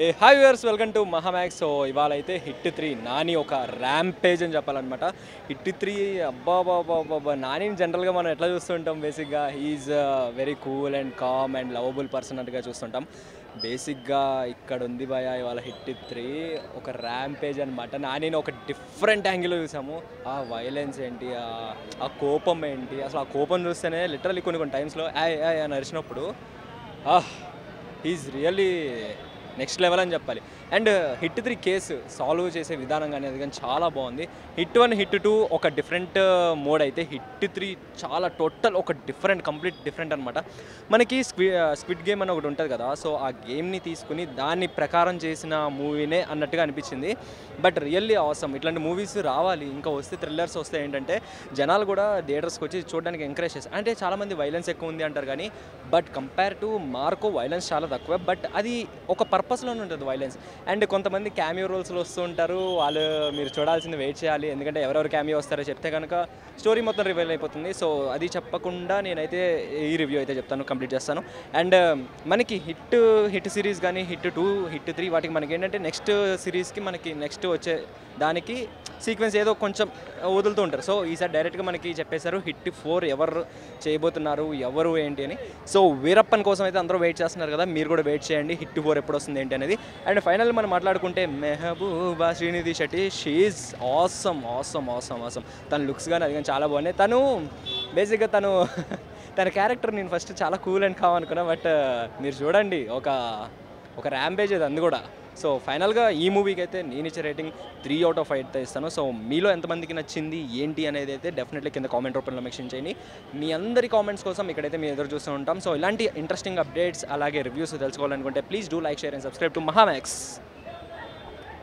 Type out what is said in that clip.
A hi viewers, welcome to Mahamax. So ఇవాళ అయితే hit 3 Nani ఒక ర్యాంపేజ్ అని చెప్పాలన్నమాట. హిట్ 3 అబ్బా బాబా బాబా నానిని జనరల్గా మనం ఎట్లా చూస్తుంటాం, బేసిక్గా he's very cool and calm and lovable person అన్నట్టుగా చూస్తుంటాం. బేసిక్గా ఇక్కడ ఉంది భయ ఇవాళ హిట్ 3 ఒక ర్యాంపేజ్ అనమాట. నానిని ఒక డిఫరెంట్ యాంగిల్లో చూసాము. ఆ వైలెన్స్ ఏంటి, ఆ కోపం ఏంటి, అసలు ఆ కోపం చూస్తేనే లిటరల్లీ కొన్ని టైమ్స్లో అని అరిచినప్పుడు హీఈస్ రియల్లీ నెక్స్ట్ లెవెల్ అని చెప్పాలి. అండ్ హిట్ 3 కేసు సాల్వ్ చేసే విధానం కానీ అది కానీ చాలా బాగుంది. హిట్ 1 హిట్ 2 ఒక డిఫరెంట్ మోడ్ అయితే హిట్ 3 చాలా టోటల్ ఒక కంప్లీట్ డిఫరెంట్ అనమాట. మనకి స్క్విడ్ గేమ్ అని ఒకటి ఉంటుంది కదా, సో ఆ గేమ్ని తీసుకుని దాన్ని ప్రకారం చేసిన మూవీనే అన్నట్టుగా అనిపించింది. బట్ రియల్లీ అవసరం ఇట్లాంటి మూవీస్ రావాలి, ఇంకా వస్తే థ్రిల్లర్స్ వస్తే ఏంటంటే జనాలు కూడా థియేటర్స్కి వచ్చి చూడడానికి ఎంకరేజ్ చేస్తారు. అంటే చాలామంది వైలెన్స్ ఎక్కువ ఉంది అంటారు కానీ but compare to Marco violence చాలా తక్కువ. బట్ అది ఒక పర్పస్లోనే ఉంటుంది వైలెన్స్. అండ్ కొంతమంది క్యామియో రోల్స్లో వస్తూ ఉంటారు, వాళ్ళు మీరు చూడాల్సింది వెయిట్ చేయాలి, ఎందుకంటే ఎవరెవరు క్యామియో వస్తారో చెప్తే కనుక స్టోరీ మొత్తం రివీల్ అయిపోతుంది. సో అది చెప్పకుండా నేనైతే ఈ రివ్యూ అయితే చెప్తాను, కంప్లీట్ చేస్తాను. అండ్ మనకి హిట్ సిరీస్ కానీ హిట్ 2 హిట్ 3 వాటికి మనకి ఏంటంటే నెక్స్ట్ సిరీస్కి మనకి నెక్స్ట్ వచ్చే దానికి సీక్వెన్స్ ఏదో కొంచెం వదులుతూ ఉంటారు. సో ఈసారి డైరెక్ట్గా మనకి చెప్పేశారు హిట్ 4 ఎవరు చేయబోతున్నారు, ఎవరు ఏంటి అని. సో వీరప్పన్ కోసం అయితే అందరూ వెయిట్ చేస్తున్నారు కదా, మీరు కూడా వెయిట్ చేయండి హిట్ 4 ఎప్పుడు వస్తుంది ఏంటి అనేది. అండ్ ఫైనల్ మనం మాట్లాడుకుంటే Mehbooba Srinidhi Shetty, she's awesome awesome awesome awesome. తన లుక్స్ కానీ అది కానీ చాలా బాగున్నాయి. తను బేసిక్గా తన క్యారెక్టర్ నేను ఫస్ట్ చాలా కూల్ అండ్ కామ్ అనుకున్నా, బట్ మీరు చూడండి ఒక ర్యాంపేజ్ అది అందు కూడా. సో ఫైనల్గా ఈ మూవీకి అయితే నేను ఇచ్చే రేటింగ్ 3/5 ఇస్తాను. సో మీలో ఎంతమందికి నచ్చింది ఏంటి అనేది అయితే డెఫినెట్లీ కింద కామెంట్ రూపంలో మెన్షన్ చేయండి. మీ అందరి కామెంట్స్ కోసం ఇక్కడైతే మేము ఎదురు చూస్తూ ఉంటాం. సో ఇలాంటి ఇంట్రెస్టింగ్ అప్డేట్స్ అలాగే రివ్యూస్ తెలుసుకోవాలనుకుంటే please do like, share and subscribe to మహామ్యాక్స్.